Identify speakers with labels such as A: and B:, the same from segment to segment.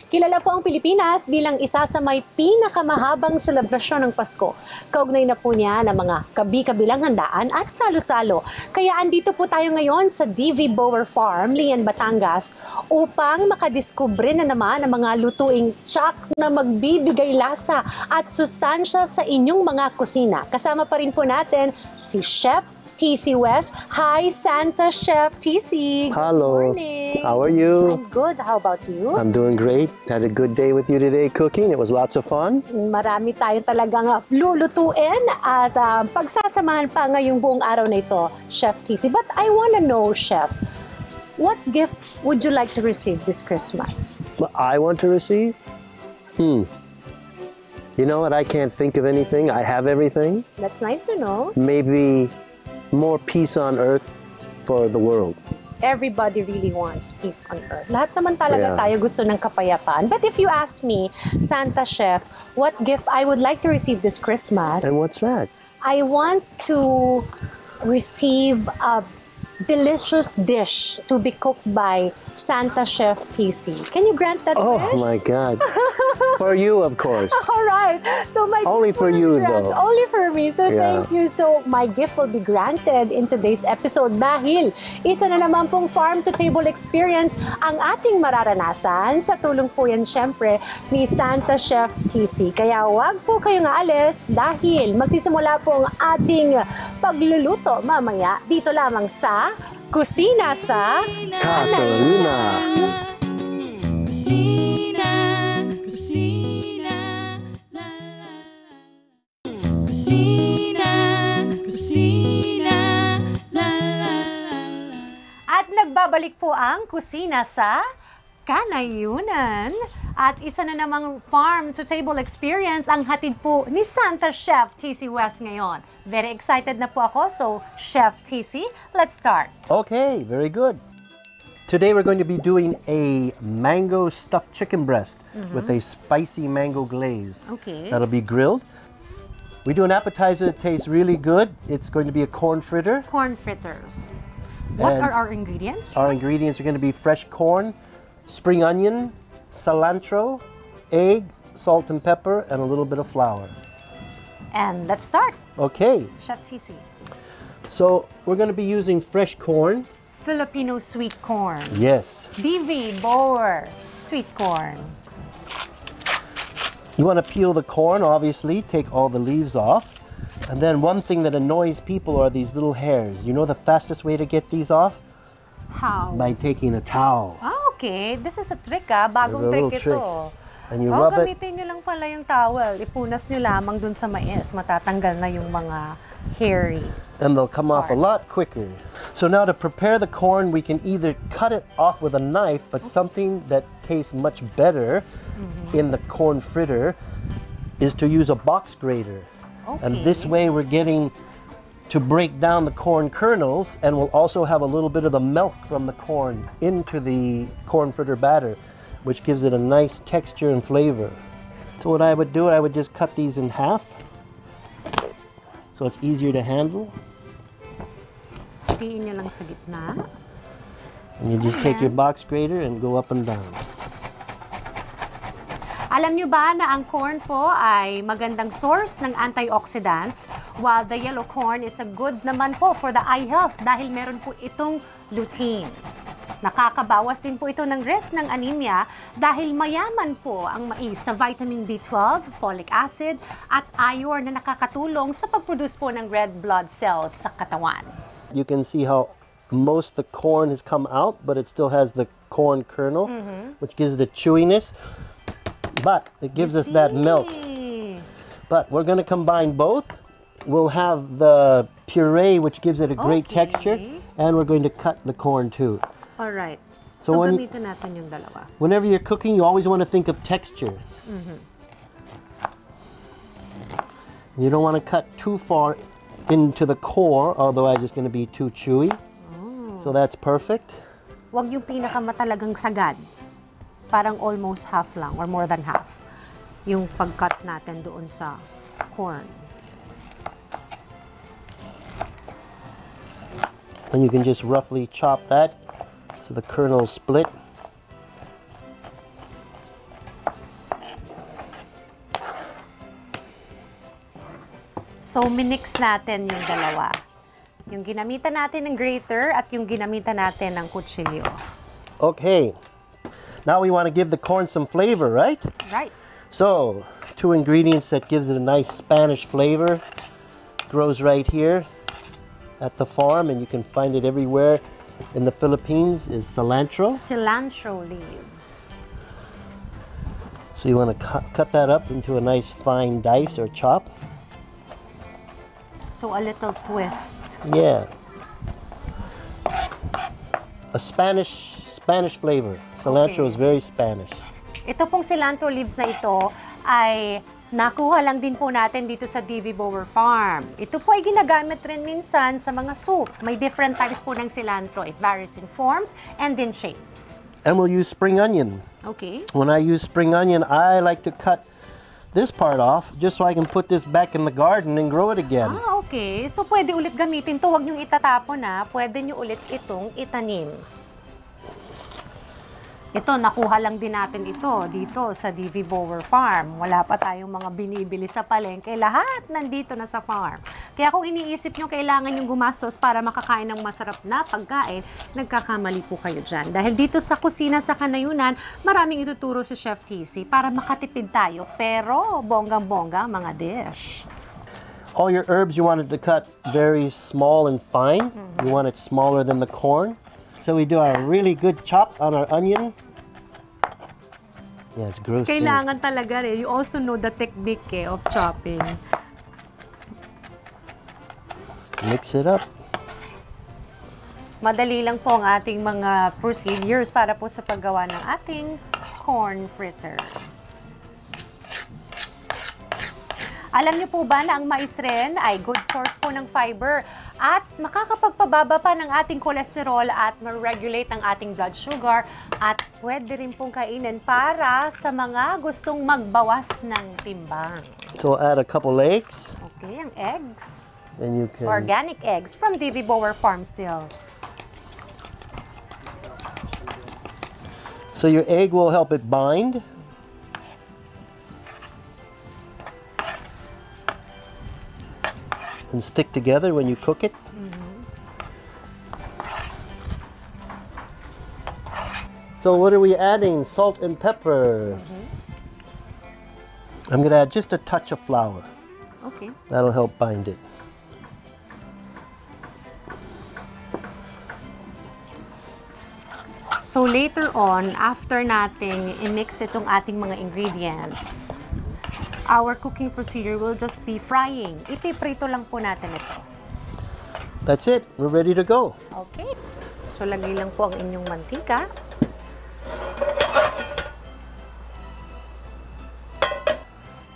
A: Kilala po ang Pilipinas bilang isa sa may pinakamahabang selebrasyon ng Pasko. Kaugnay na po niya ng mga kabi-kabilang handaan at salo-salo. Kaya andito po tayo ngayon sa DV Bower Farm, Lian, Batangas upang makadiskubre na naman ang mga lutuing tsak na magbibigay lasa at sustansya sa inyong mga kusina. Kasama pa rin po natin si Chef TC West. Hi, Santa Chef TC.
B: Hello.
A: Good morning.
B: How are you?
A: I'm good. How about you?
B: I'm doing great. Had a good day with you today cooking. It was lots of fun.
A: Marami tayong talagang lulutuin at pagsasamahan pa ngayong buong araw na ito, Chef TC. But I want to know, Chef, what gift would you like to receive this Christmas?
B: What I want to receive? You know what? I can't think of anything. I have everything.
A: That's nice to know.
B: Maybe more peace on earth for the world.
A: Everybody really wants peace on earth. Lahat naman talaga
B: Yeah.
A: tayo gusto ng kapayapaan. But if you ask me, Santa Chef, what gift I would like to receive this Christmas,
B: And what's that?
A: I want to receive a delicious dish to be cooked by Santa Chef TC. Can you grant that
B: Oh
A: wish?
B: my God. For you, of course.
A: All right. So my
B: Only
A: gift
B: for
A: will
B: you,
A: be granted.
B: though.
A: Only for me. So
B: Yeah.
A: thank you. So my gift will be granted in today's episode dahil isa na naman pong farm-to-table experience ang ating mararanasan sa tulong po yan syempre ni Santa Chef TC. Kaya wag po kayong aalis dahil magsisimula po ang ating pagluluto mamaya dito lamang sa Kusina sa
B: Kanayunan.
C: Kusina, kusina, la la la. Kusina, kusina, la la la.
A: At nagbabalik po ang Kusina sa Kanayunan. At isa na namang farm-to-table experience ang hatid po ni Santa Chef TC West ngayon. Very excited na po ako. So, Chef TC, let's start.
B: Okay, very good. Today we're going to be doing a mango stuffed chicken breast with a spicy mango glaze.
A: Okay.
B: That'll be grilled. We do an appetizer that tastes really good. It's going to be a corn fritter.
A: Corn fritters. What
B: And
A: are our ingredients?
B: Our ingredients are going to be fresh corn, spring onion, cilantro, egg, salt and pepper, and a little bit of flour.
A: And let's start,
B: Okay,
A: Chef TC.
B: so we're going to be using fresh corn.
A: Filipino sweet corn.
B: Yes.
A: DV Bower sweet corn.
B: You want to peel the corn, obviously, take all the leaves off. And then one thing that annoys people are these little hairs. You know the fastest way to get these off?
A: How?
B: By taking a towel.
A: Okay. This is a trick Bagong
B: There's a
A: trick
B: little
A: ito.
B: And you rub it.
A: Gamitin nyo lang pala yung towel. Ipunas nyo lamang dun sa mais. Matatanggal na yung mga hairy.
B: And they'll come off a lot quicker. So now to prepare the corn, we can either cut it off with a knife, but something that tastes much better in the corn fritter is to use a box grater. And this way we're getting to break down the corn kernels, and we'll also have a little bit of the milk from the corn into the corn fritter batter, which gives it a nice texture and flavor. So what I would do, I would just cut these in half so it's easier to handle.
A: Hatiin nyo lang sa gitna.
B: And you just take your box grater and go up and down.
A: Alam nyo ba na ang corn po ay magandang source ng antioxidants, while the yellow corn is a good naman po for the eye health dahil meron po itong lutein. Nakakabawas din po ito ng risk ng anemia dahil mayaman po ang mais sa vitamin B12, folic acid, at iron na nakakatulong sa pag-produce po ng red blood cells sa katawan.
B: You can see how most the corn has come out, but it still has the corn kernel, which gives the chewiness. But it gives us that milk. But we're going to combine both. We'll have the puree, which gives it a great texture, and we're going to cut the corn too.
A: All right.
B: So
A: So,
B: when-
A: gamitin natin yung dalawa.
B: Whenever you're cooking, you always want to think of texture. You don't want to cut too far into the core, otherwise it's going to be too chewy. So that's perfect.
A: Huwag yung pinakamatalagang sagad. Parang almost half lang or more than half yung pag-cut natin doon sa corn.
B: And you can just roughly chop that so the kernels split.
A: So, minix natin yung dalawa. Yung ginamitan natin ng grater at yung ginamitan natin ng kutsilyo.
B: Okay. Now we want to give the corn some flavor, right?
A: Right.
B: So, 2 ingredients that gives it a nice Spanish flavor. Grows right here at the farm, and you can find it everywhere in the Philippines, is cilantro.
A: Cilantro leaves.
B: So you want to cut that up into a nice fine dice or chop.
A: So, a little twist.
B: Yeah. A Spanish flavor. Cilantro
A: Okay.
B: is very Spanish.
A: Ito pong cilantro leaves na ito ay nakuha lang din po natin dito sa DV Bower Farm. Ito po ay ginagamit rin minsan sa mga soup. May different types po ng cilantro. It varies in forms and in shapes.
B: And we'll use spring onion.
A: Okay.
B: When I use spring onion, I like to cut this part off just so I can put this back in the garden and grow it again.
A: Ah, okay. So, pwede ulit gamitin to. Huwag niyong itatapon na. Pwede niyo ulit itong itanim. Ito, nakuha lang din natin ito dito sa DV Bower Farm. Wala pa tayong mga binibili sa palengke. Lahat nandito na sa farm. Kaya kung iniisip nyo kailangan yung gumastos para makakain ng masarap na pagkain, nagkakamali po kayo dyan. Dahil dito sa kusina sa Kanayunan, maraming ituturo si Chef TC para makatipid tayo. Pero bonggang-bongga mga dish.
B: All your herbs you wanted to cut very small and fine. You want it smaller than the corn. So we do a really good chop on our onion. Yeah, it's gross.
A: Kailangan talaga rin. You also know the technique of chopping.
B: Mix it up.
A: Madali lang po ang ating mga procedures para po sa paggawa ng ating corn fritters. Alam niyo po ba na ang mais rin ay good source po ng fiber at makakapagpababa pa ng ating kolesterol at ma-regulate ang ating blood sugar at pwede rin pong kainin para sa mga gustong magbawas ng timbang.
B: So add a couple eggs.
A: Okay, ang eggs.
B: Then you can
A: Organic eggs from DV Bower Farm still.
B: So your egg will help it bind. And stick together when you cook it. So what are we adding? Salt and pepper. I'm going to add just a touch of flour.
A: Okay.
B: That'll help bind it.
A: So later on, after nating i-mix itong ating mga ingredients, our cooking procedure will just be frying. Ipiprito lang po natin ito.
B: That's it. We're ready to go.
A: Okay. So lagay lang po ang inyong mantika.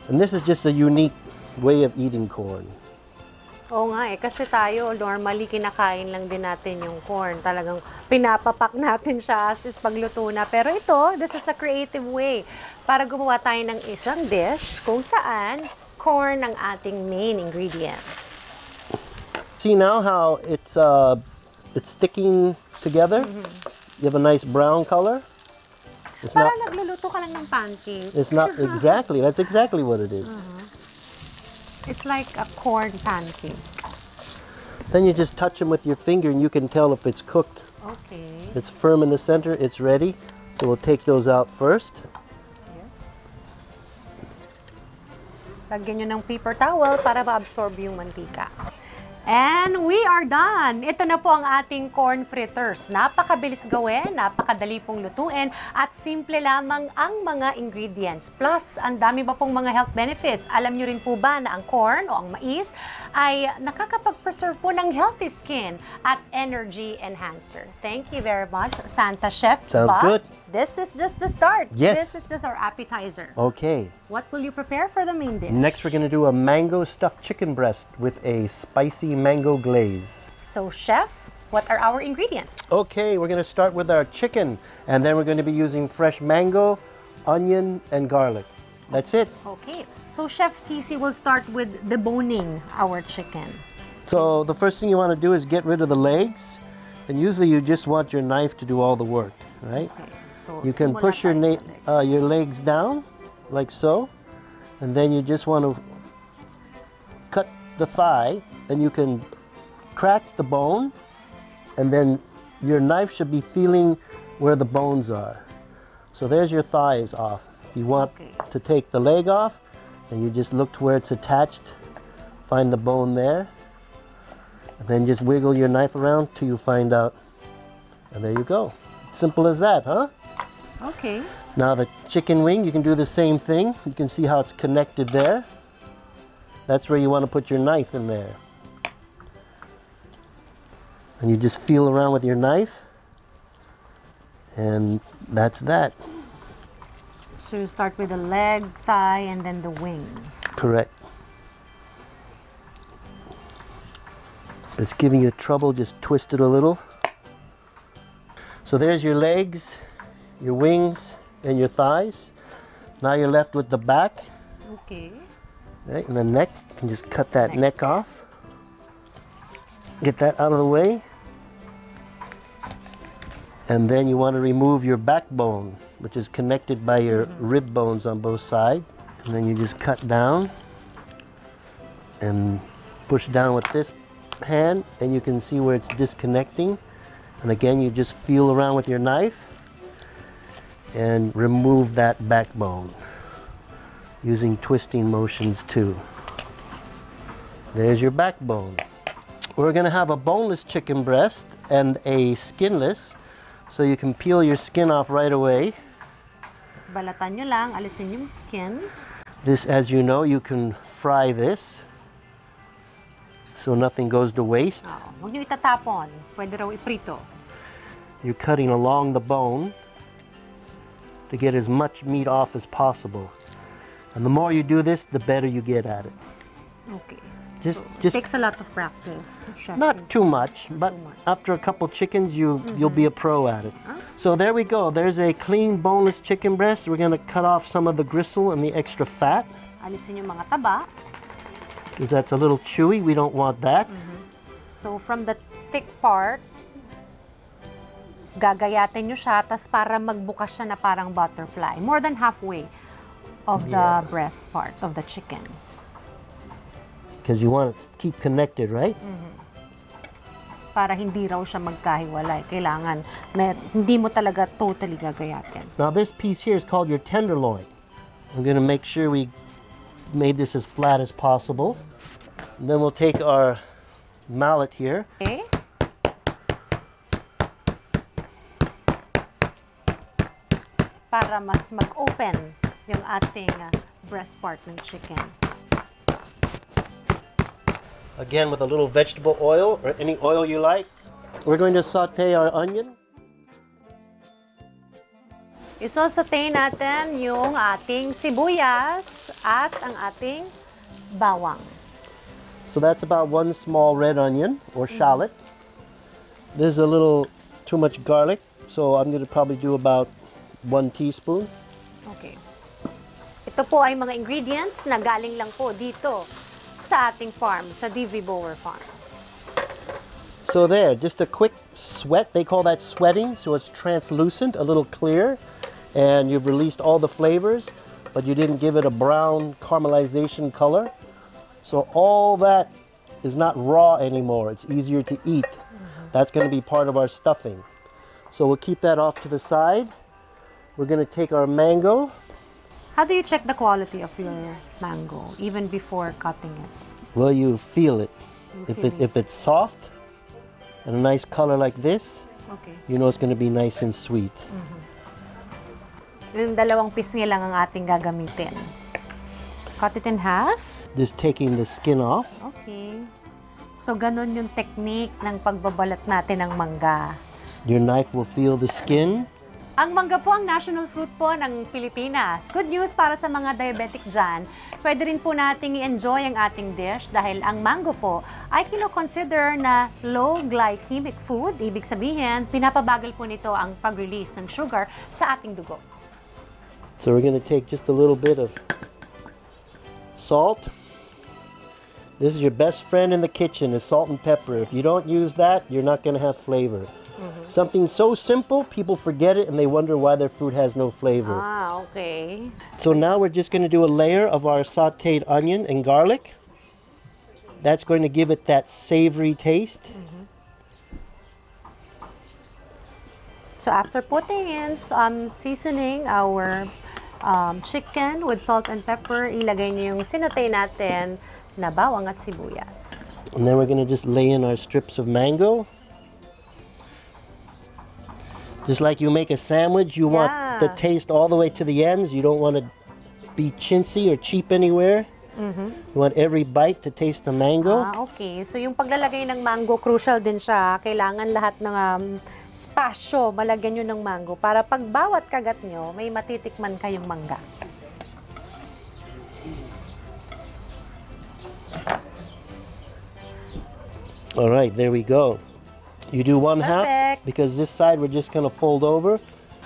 B: And this is just a unique way of eating corn.
A: Oo nga kasi tayo normally kinakain lang din natin yung corn. Talagang pinapapak natin siya as is pagluto na. Pero ito, this is a creative way para gumawa tayo ng isang dish kung saan corn ang ating main ingredient.
B: See now how it's sticking together? You have a nice brown color. It's
A: Para
B: not.
A: nagluluto ka lang ng pancake.
B: It's not exactly. That's exactly what it is.
A: It's like a corn pancake.
B: Then you just touch them with your finger, and you can tell if it's cooked.
A: Okay.
B: It's firm in the center. It's ready. So we'll take those out first.
A: Lagyan nyo ng paper towel para ma-absorb yung mantika. And we are done! Ito na po ang ating corn fritters. Napakabilis gawin, napakadali pong lutuin, at simple lamang ang mga ingredients. Plus, ang dami pa pong mga health benefits. Alam nyo rin po ba na ang corn o ang mais ay nakakapag-preserve po ng healthy skin at energy enhancer. Thank you very much, Santa Chef.
B: Sounds
A: But
B: good.
A: This is just the start.
B: Yes.
A: This is just our appetizer.
B: Okay.
A: What will you prepare for the main dish?
B: Next, we're going to do a mango stuffed chicken breast with a spicy mango glaze.
A: So, Chef, what are our ingredients?
B: Okay, we're going to start with our chicken, and then we're going to be using fresh mango, onion, and garlic. That's it.
A: Okay. So, Chef TC will start with deboning our chicken.
B: So the first thing you want to do is get rid of the legs, and usually you just want your knife to do all the work, right?
A: Okay. So,
B: You can
A: simula
B: push your,
A: tayo sa legs.
B: your legs down, like so, and then you just want to cut the thigh, and you can crack the bone, and then your knife should be feeling where the bones are. So there's your thigh is off. If you want to take the leg off, then you just look to where it's attached, find the bone there, and then just wiggle your knife around till you find out, and there you go. Simple as that, huh?
A: Okay.
B: Now the chicken wing, you can do the same thing. You can see how it's connected there. That's where you want to put your knife in there. And you just feel around with your knife, and that's that.
A: So you start with the leg, thigh, and then the wings.
B: Correct. If it's giving you trouble, just twist it a little. So there's your legs, your wings, and your thighs. Now you're left with the back.
A: Okay.
B: Right, and the neck, you can just cut that neck off. Get that out of the way. And then you want to remove your backbone, which is connected by your rib bones on both sides. And then you just cut down and push down with this hand, and you can see where it's disconnecting. And again, you just feel around with your knife and remove that backbone using twisting motions too. There's your backbone. We're going to have a boneless chicken breast and a skinless, so you can peel your skin off right away.
A: Balatan nyo lang, alisin yung skin.
B: This, as you know, you can fry this so nothing goes to waste.
A: Huwag nyo itatapon. Pwede raw iprito.
B: You're cutting along the bone to get as much meat off as possible. And the more you do this, the better you get at it.
A: Okay.
B: Just
A: It takes a lot of practice. Chef
B: not
A: is-
B: too much, but after a couple chickens, you'll be a pro at it. So there we go. There's a clean boneless chicken breast. We're going to cut off some of the gristle and the extra fat,
A: Alisin yung mga taba.
B: because that's a little chewy. We don't want that.
A: So from the thick part, gagayatin nyo siya, tas para magbukas siya na parang butterfly. More than halfway of the breast part of the chicken.
B: Because you want it to keep connected, right?
A: Para hindi raw siya magkahiwalay. Kailangan, hindi mo talaga totally gagayatin.
B: Now this piece here is called your tenderloin. I'm going to make sure we made this as flat as possible. And then we'll take our mallet here.
A: Okay? Para mas mag-open yung ating breast part ng chicken.
B: Again, with a little vegetable oil or any oil you like. We're going to saute our onion.
A: Isosaute natin yung ating sibuyas at ang ating bawang.
B: So that's about 1 small red onion or shallot. This is a little too much garlic, so I'm going to probably do about 1 teaspoon.
A: Okay. Ito po ay mga ingredients na galing lang po dito sa ating farm, sa DV Bower Farm.
B: So there, just a quick sweat. They call that sweating, so it's translucent, a little clear, and you've released all the flavors, but you didn't give it a brown caramelization color. So all that is not raw anymore. It's easier to eat. That's going to be part of our stuffing. So we'll keep that off to the side. We're going to take our mango.
A: How do you check the quality of your mango, even before cutting it?
B: Well, you feel it.
A: feel it.
B: If it's soft and a nice color like this,
A: Okay.
B: you know it's going to be nice and sweet.
A: Yung dalawang pisngi lang ang ating gagamitin. Cut it in half.
B: Just taking the skin off.
A: Okay. So, ganun yung technique ng pagbabalat natin ng mangga.
B: Your knife will feel the skin.
A: Ang mangga po ang national fruit po ng Pilipinas. Good news para sa mga diabetic dyan. Pwede rin po nating i-enjoy ang ating dish dahil ang mango po ay kino-consider na low glycemic food. Ibig sabihin, pinapabagal po nito ang pag-release ng sugar sa ating dugo.
B: So we're going to take just a little bit of salt. This is your best friend in the kitchen, is salt and pepper. If you don't use that, you're not going to have flavor. Something so simple, people forget it and they wonder why their food has no flavor.
A: Ah, okay.
B: So now we're just going to do a layer of our sauteed onion and garlic. That's going to give it that savory taste.
A: So after putting in some seasoning our chicken with salt and pepper, ilagay niyo yung sinutay natin na bawang at sibuyas.
B: And then we're going to just lay in our strips of mango. Just like you make a sandwich, you want the taste all the way to the ends. You don't want to be chintzy or cheap anywhere. You want every bite to taste the mango.
A: Okay. So yung paglalagay ng mango, crucial din siya. Kailangan lahat ng spasyo, malagyan nyo ng mango para pag bawat kagat nyo, may matitikman kayong mangga.
B: All right, there we go. You do one half
A: Perfect.
B: because this side we're just going to fold over.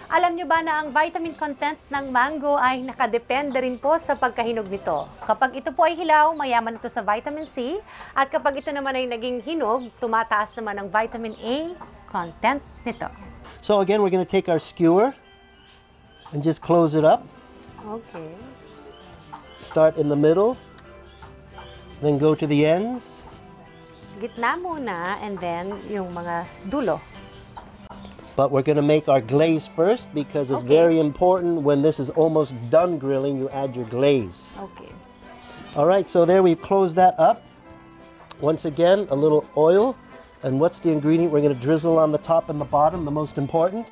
A: Alam nyo ba na ang vitamin content ng mango ay nakadepende rin po sa pagkahinog nito. Kapag ito po ay hilaw, mayaman ito sa vitamin C. At kapag ito naman ay naging hinog, tumataas naman ang vitamin A content nito.
B: So again, we're going to take our skewer and just close it up.
A: Okay.
B: Start in the middle, then go to the ends.
A: Gitna muna and then yung mga dulo.
B: But we're going to make our glaze first because it's very important when this is almost done grilling, you add your glaze.
A: Okay.
B: All right, so there we've closed that up. Once again, a little oil. And what's the ingredient we're going to drizzle on the top and the bottom, the most important?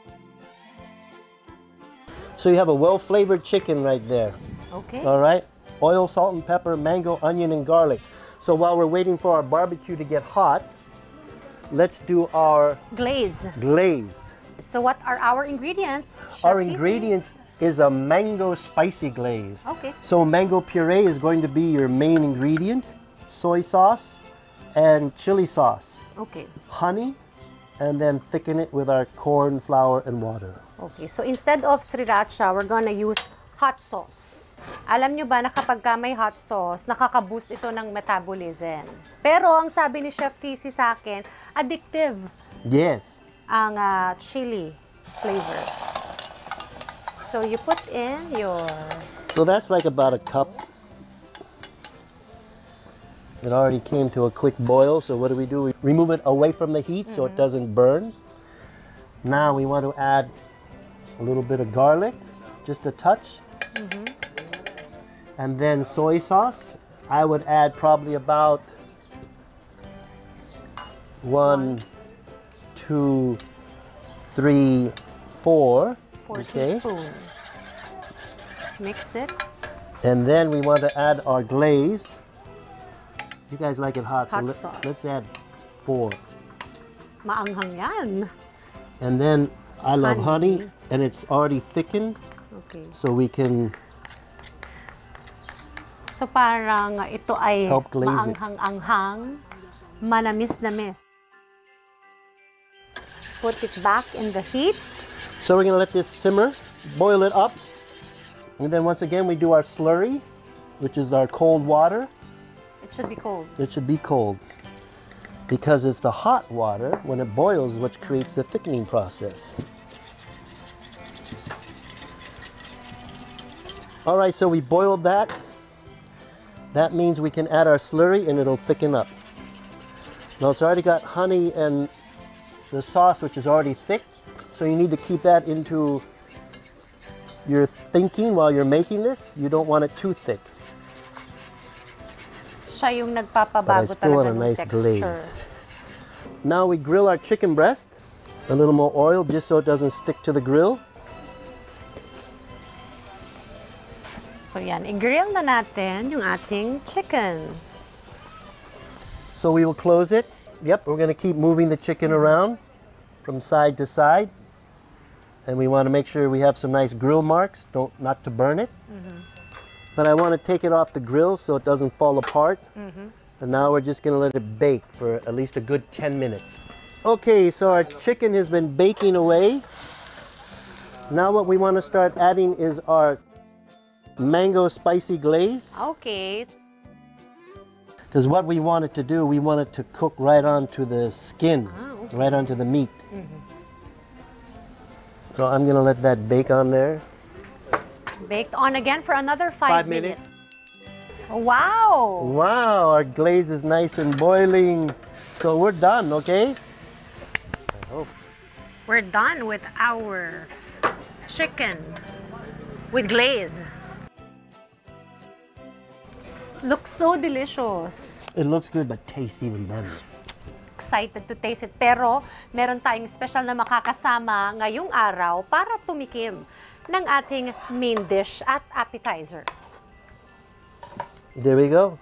B: So you have a well-flavored chicken right there.
A: Okay.
B: All right, oil, salt and pepper, mango, onion, and garlic. So while we're waiting for our barbecue to get hot, let's do our
A: Glaze.
B: glaze.
A: So what are our ingredients?
B: Our
A: Chef TC?
B: ingredients is a mango spicy glaze.
A: Okay.
B: So mango puree is going to be your main ingredient, soy sauce and chili sauce,
A: Okay.
B: honey, and then thicken it with our corn flour and water.
A: Okay. So instead of sriracha, we're gonna use hot sauce. Alam nyo ba na kapag ka may hot sauce, nakaka-boost ito ng metabolism. Pero ang sabi ni Chef TC sa akin, addictive
B: Yes.
A: ang chili flavor. So you put in your...
B: So that's like about a cup. It already came to a quick boil, so what do? We remove it away from the heat so it doesn't burn. Now we want to add a little bit of garlic, just a touch. And then soy sauce. I would add probably about 1, 2, 3, 4.
A: 4
B: Okay.
A: teaspoon. Mix it.
B: And then we want to add our glaze. You guys like it hot,
A: Hot
B: so
A: sauce.
B: let's add 4.
A: Maanghang yan.
B: And then I love honey, and it's already thickened,
A: Okay.
B: so we can
A: So parang ito ay
B: Help glaze it.
A: maanghang-anghang, manamis-namis. Put it back in the heat.
B: So we're going to let this simmer, boil it up, and then once again we do our slurry, which is our cold water.
A: It should be cold.
B: It should be cold because it's the hot water when it boils which creates the thickening process. All right, so we boiled that. That means we can add our slurry and it'll thicken up. Now it's already got honey and the sauce, which is already thick, so you need to keep that into your thinking while you're making this. You don't want it too thick.
A: Siya yung
B: But I
A: nagpapabago
B: still want
A: talaga
B: a
A: ng
B: nice
A: texture.
B: glaze. Now we grill our chicken breast. A little more oil just so it doesn't stick to the grill.
A: So yan, i-grill na natin yung ating chicken.
B: So we will close it. Yep, we're going to keep moving the chicken around from side to side. And we want to make sure we have some nice grill marks, not to burn it. But I want to take it off the grill so it doesn't fall apart. And now we're just going to let it bake for at least a good 10 minutes. Okay, so our chicken has been baking away. Now what we want to start adding is our mango spicy glaze.
A: Okay.
B: Because what we want it to do, we want it to cook right onto the skin, right onto the meat. So I'm going to let that bake on there.
A: Baked on again for another 5 minutes. Wow!
B: Wow, our glaze is nice and boiling. So we're done, okay? I hope.
A: We're done with our chicken with glaze. Looks so delicious.
B: It looks good, but tastes even better.
A: Excited to taste it. Pero meron tayong special na makakasama ngayong araw para tumikim ng ating main dish at appetizer.
B: There we go.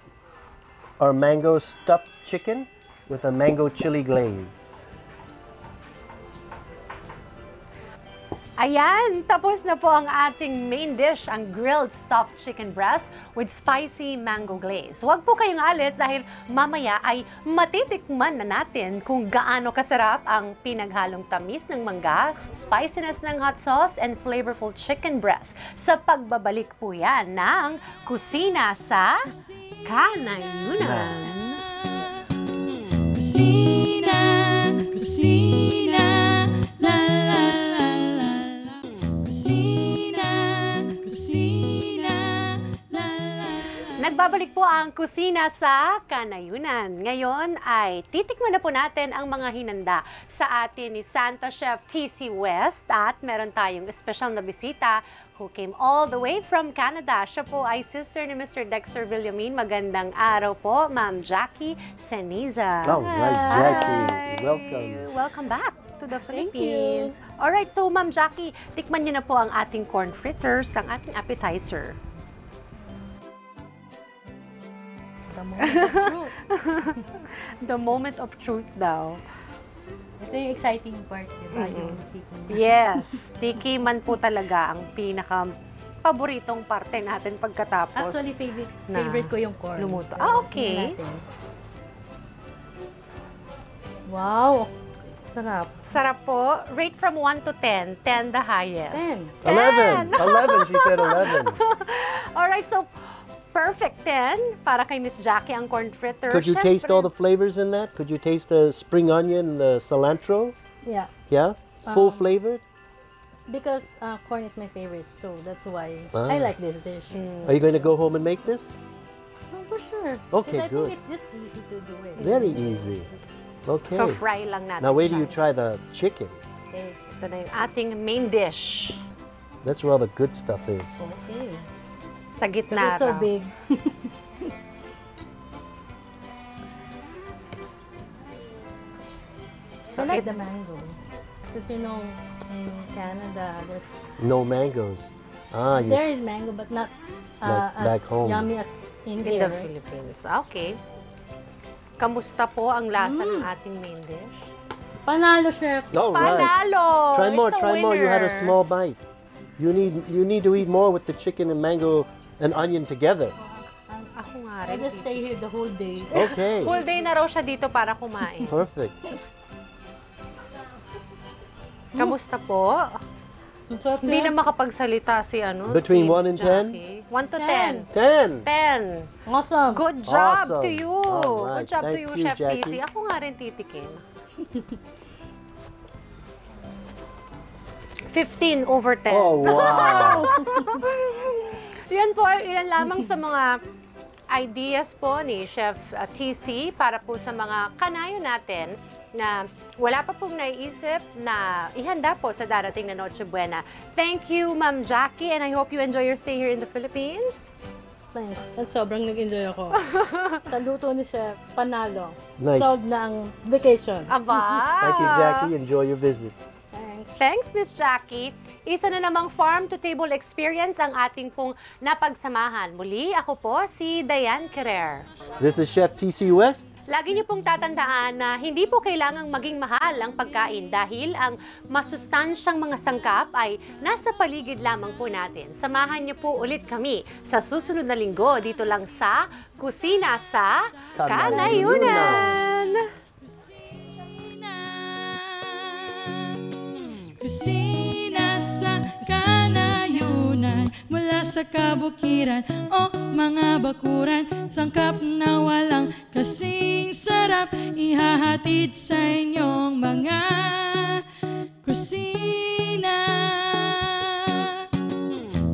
B: Our mango stuffed chicken with a mango chili glaze.
A: Ayan, tapos na po ang ating main dish, ang grilled stuffed chicken breast with spicy mango glaze. Huwag po kayong alis dahil mamaya ay matitikman na natin kung gaano kasarap ang pinaghalong tamis ng mangga, spiciness ng hot sauce, and flavorful chicken breast. Sa pagbabalik po yan ng Kusina sa Kanayunan.
C: Kusina, kusina, la la la la la. Kusina, kusina, la la la.
A: Nagbabalik po ang Kusina sa Kanayunan. Ngayon ay titikman na po natin ang mga hinanda sa atin ni Santa Chef TC West at meron tayong special na bisita who came all the way from Canada. Siya po ay sister ni Mr. Dexter Villamin. Magandang araw po, Ma'am Jackie Ceniza.
B: All right, Jackie. Welcome.
A: Welcome back to the Philippines. All right, so Ma'am Jackie, tikman niyo na po ang ating corn fritters, ang ating appetizer.
D: The moment of truth.
A: The moment of truth daw.
D: Ito yung exciting part, diba? Yung tikim.
A: Yes, tiki man po talaga ang pinaka-paboritong parte natin pagkatapos.
D: Actually,
A: na
D: favorite ko yung corn.
A: lumuto.
D: So,
A: Okay.
D: tingnan natin. Wow! Sarap.
A: Sarap po. Rate from 1 to 10. 10 the highest.
D: 10.
B: 11. 11, she said 11.
A: Alright, so perfect 10 para kay Miss Jackie ang corn fritter.
B: Could you taste all the flavors in that? Could you taste the spring onion, the cilantro?
D: Yeah.
B: Yeah? Full flavored?
D: Because corn is my favorite, so that's why
B: Ah.
D: I like this dish.
B: Are you going to go home and make this?
D: Oh, for sure.
B: Okay,
D: 'Cause I
B: good.
D: think it's just easy to do it.
B: Very easy. Okay.
A: Pa-fry lang natin
B: Now wait till
A: siya.
B: you try the chicken.
A: Okay, ito na yung ating main dish.
B: That's where all the good stuff is.
D: Okay.
A: Sa
D: But
A: gitna
D: it's so
A: raw.
D: big.
A: So
D: I like
A: it-
D: the mango. Because you know, in Canada,
B: No mangoes. Ah, you
D: there is mango, but not
B: Like
D: as
B: back home.
D: yummy as in
A: in
D: here.
A: the Philippines. Okay. Kamusta po ang lasa ng ating main dish?
D: Panalo, chef.
B: All right.
A: Panalo!
B: Try more,
A: It's a
B: try more. You had a
A: winner.
B: small bite. You need to eat more with the chicken and mango and onion together.
A: Ako nga
D: I
A: rin.
D: just stay here the whole day.
B: Okay.
A: Full day na raw siya dito para kumain.
B: Perfect.
A: Kamusta po?
D: Ang sarap
A: Hindi
D: niya.
A: na makapagsalita si ano.
B: Between
A: si
B: 1 and 10?
A: 1 to 10.
B: 10.
A: 10.
D: Awesome.
A: Good job
B: Awesome.
A: to you.
B: All right.
A: Good job to
B: Thank
A: you,
B: you,
A: Chef
B: Jackie.
A: TC. Ako nga rin titikin. 15 over 10.
B: Oh, wow.
A: Yan po ay ilan lamang sa mga ideas po ni Chef TC para po sa mga kanayo natin na wala pa pong naiisip na ihanda po sa darating na Noche Buena. Thank you, Ma'am Jackie, and I hope you enjoy your stay here in the Philippines.
D: Thanks. At sobrang nag-enjoy ako. Sa luto ni chef, panalo.
B: Nice.
D: Solved na ang vacation.
A: Aba!
B: Thank you, Jackie. Enjoy your visit.
D: Thanks.
A: Thanks, Miss Jackie. Isa na namang farm-to-table experience ang ating pong napagsamahan. Muli, ako po si Diane Carrer.
B: This is Chef TC West.
A: Lagi niyo pong tatandaan na hindi po kailangang maging mahal ang pagkain dahil ang masustansyang mga sangkap ay nasa paligid lamang po natin. Samahan niyo po ulit kami sa susunod na linggo dito lang sa Kusina sa Kanayunan.
C: Kusina sa Kanayunan, mula sa kabukiran o mga bakuran, sangkap na walang kasing sarap, ihahatid sa inyong mga kusina.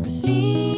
C: Kusina.